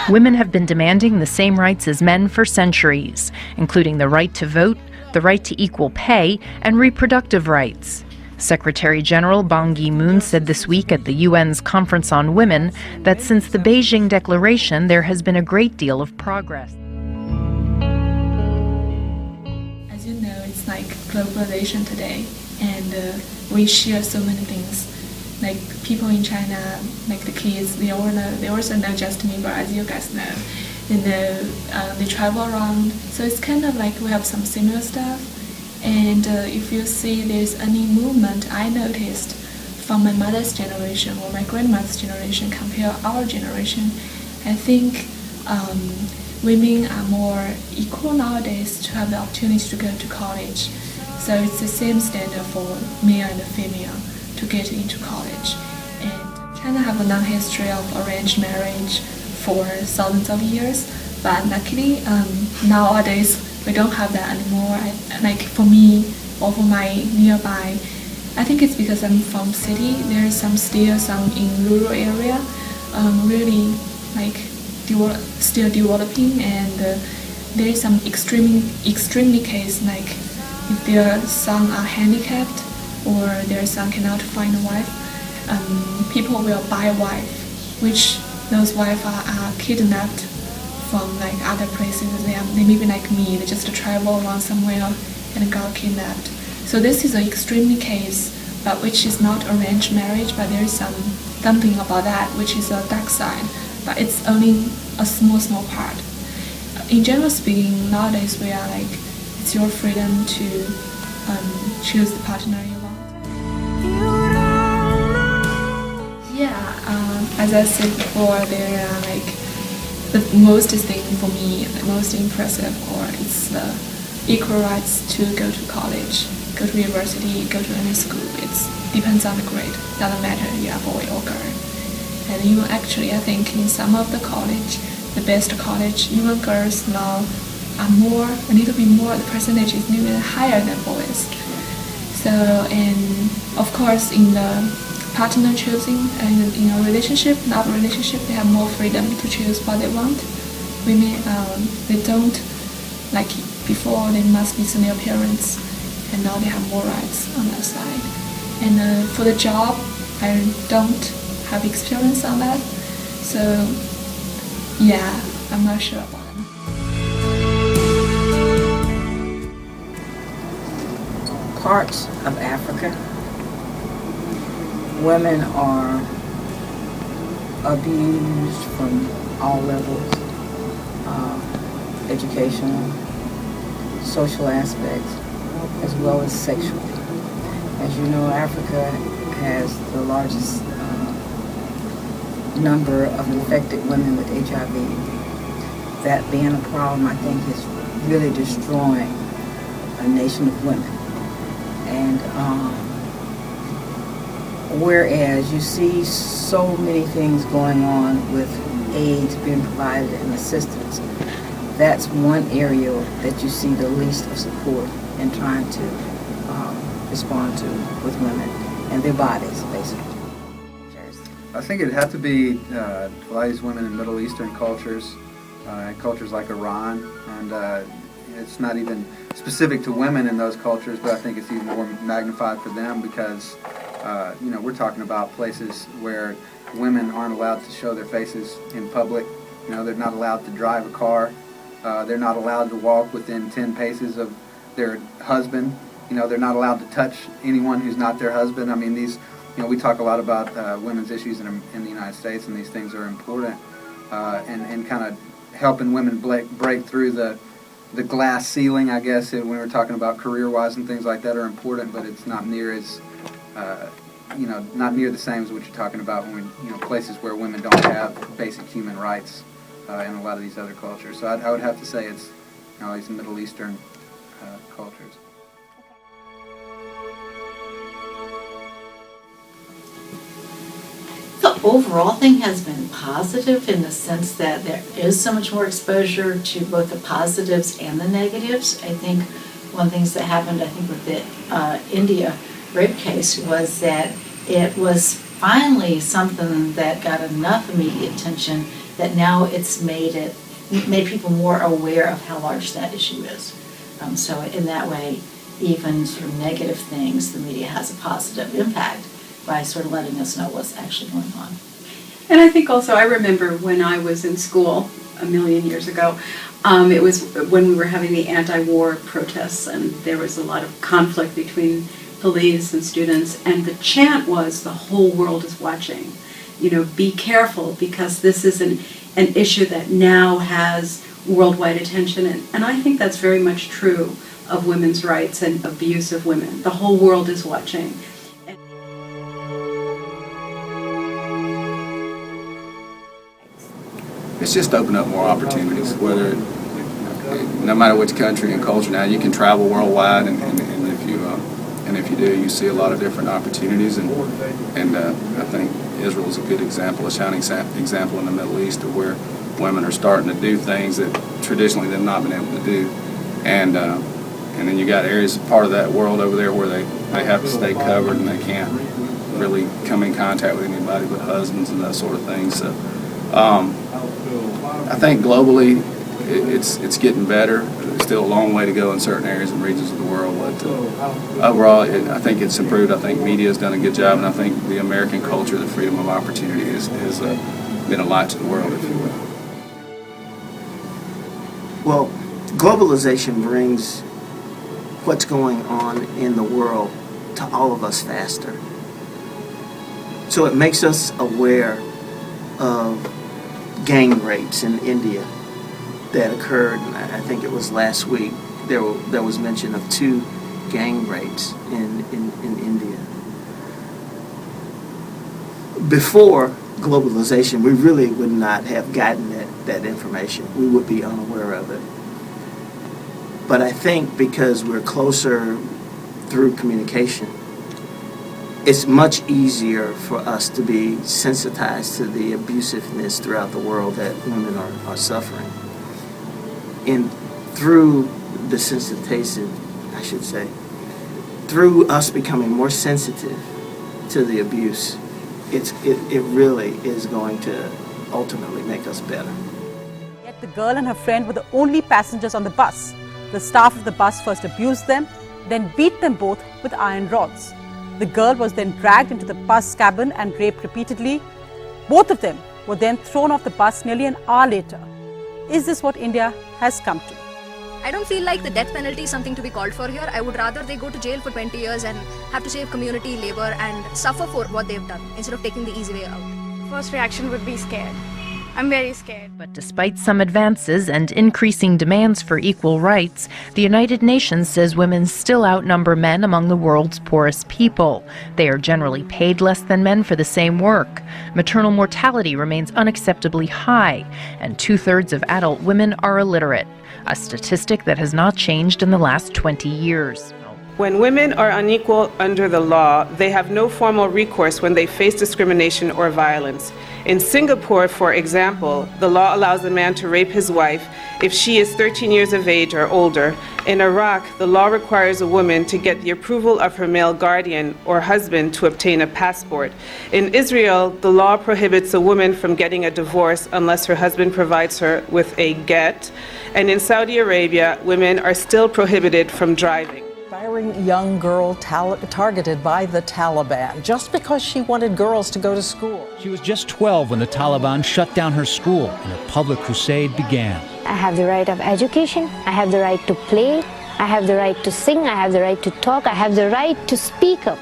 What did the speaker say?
Women have been demanding the same rights as men for centuries, including the right to vote, the right to equal pay, and reproductive rights. Secretary General Ban Ki-moon said this week at the UN's Conference on Women that since the Beijing Declaration, there has been a great deal of progress. As you know, it's like globalization today, and we share so many things. Like people in China, like the kids, they also know just me, but as you guys know, they travel around. So it's kind of like we have some similar stuff. And if you see there's any movement I noticed from my mother's generation or my grandmother's generation compared to our generation, I think women are more equal nowadays to have the opportunity to go to college. So it's the same standard for male and female to get into college. And China have a long history of arranged marriage for thousands of years, but luckily nowadays we don't have that anymore. Like for me or for my nearby, I think it's because I'm from city. There's still some in rural area, really like still developing, and there is some extremely case like if their son are handicapped or their son cannot find a wife, people will buy a wife, which those wives are kidnapped from like other places. They may be like me, they just travel around somewhere and got kidnapped. So this is an extremely case, but which is not arranged marriage, but there is something about that which is a dark side, but it's only a small part. In general speaking, nowadays we are like, it's your freedom to choose the partner you want. Yeah, as I said before, there are like the most thing for me, the most impressive, or it's the equal rights to go to college, go to university, go to any school. It depends on the grade. Doesn't matter you are boy or girl. And even actually, I think in some of the college, the best college, even girls now are a little bit more. The percentage is a little bit higher than boys. So, and of course, in the partner choosing and in a relationship, not a relationship, they have more freedom to choose what they want. Women, they don't, like before, they must listen to their parents, and now they have more rights on that side. And for the job, I don't have experience on that, so yeah, I'm not sure about it. Parts of Africa, women are abused from all levels, educational, social aspects, as well as sexual. As you know, Africa has the largest number of infected women with HIV. That being a problem, I think, is really destroying a nation of women. And whereas you see so many things going on with aids being provided and assistance, that's one area that you see the least of support in trying to respond to with women and their bodies, basically. I think it'd have to be these women in Middle Eastern cultures, cultures like Iran, and it's not even specific to women in those cultures, but I think it's even more magnified for them because we're talking about places where women aren't allowed to show their faces in public. They're not allowed to drive a car. They're not allowed to walk within 10 paces of their husband. They're not allowed to touch anyone who's not their husband. I mean, we talk a lot about women's issues in the United States, and these things are important, and kind of helping women break through the glass ceiling, I guess, when we're talking about career-wise and things like that are important, but it's not near as, not near the same as what you're talking about when places where women don't have basic human rights in a lot of these other cultures. So I would have to say it's these Middle Eastern cultures. The overall thing has been positive in the sense that there is so much more exposure to both the positives and the negatives. I think one of the things that happened, with the India rape case was that it was finally something that got enough media attention that now it's made people more aware of how large that issue is. So in that way, even sort of negative things, the media has a positive impact by sort of letting us know what's actually going on. And I think also, I remember when I was in school a million years ago, it was when we were having the anti-war protests, and there was a lot of conflict between police and students, and the chant was, the whole world is watching. You know, be careful, because this is an issue that now has worldwide attention, and I think that's very much true of women's rights and abuse of women. The whole world is watching. It's just opened up more opportunities, whether, no matter which country and culture now, you can travel worldwide, and if you do, you see a lot of different opportunities, and I think Israel is a good example, a shining example in the Middle East of where women are starting to do things that traditionally they've not been able to do, and then you got areas, part of that world over there where they have to stay covered and they can't really come in contact with anybody but husbands and that sort of thing. So I think globally it's getting better. There's still a long way to go in certain areas and regions of the world, but overall I think it's improved. I think media has done a good job, and I think the American culture, the freedom of opportunity has been a light to the world, if you will. Well, globalization brings what's going on in the world to all of us faster. So it makes us aware of gang rapes in India that occurred, I think it was last week. There was mention of 2 gang rapes in India. Before globalization, we really would not have gotten that information. We would be unaware of it. But I think because we're closer through communication, it's much easier for us to be sensitized to the abusiveness throughout the world that women are suffering. And through the sensitization, I should say, through us becoming more sensitive to the abuse, it really is going to ultimately make us better. Yet the girl and her friend were the only passengers on the bus. The staff of the bus first abused them, then beat them both with iron rods. The girl was then dragged into the bus cabin and raped repeatedly. Both of them were then thrown off the bus nearly an hour later. Is this what India has come to? I don't feel like the death penalty is something to be called for here. I would rather they go to jail for 20 years and have to save community, labor, and suffer for what they've done instead of taking the easy way out. First reaction would be scared. I'm very scared. But despite some advances and increasing demands for equal rights, the United Nations says women still outnumber men among the world's poorest people. They are generally paid less than men for the same work. Maternal mortality remains unacceptably high, and 2/3 of adult women are illiterate, a statistic that has not changed in the last 20 years. When women are unequal under the law, they have no formal recourse when they face discrimination or violence. In Singapore, for example, the law allows a man to rape his wife if she is 13 years of age or older. In Iraq, the law requires a woman to get the approval of her male guardian or husband to obtain a passport. In Israel, the law prohibits a woman from getting a divorce unless her husband provides her with a get. And in Saudi Arabia, women are still prohibited from driving. Inspiring young girl targeted by the Taliban just because she wanted girls to go to school. She was just 12 when the Taliban shut down her school and a public crusade began. I have the right of education, I have the right to play, I have the right to sing, I have the right to talk, I have the right to speak up.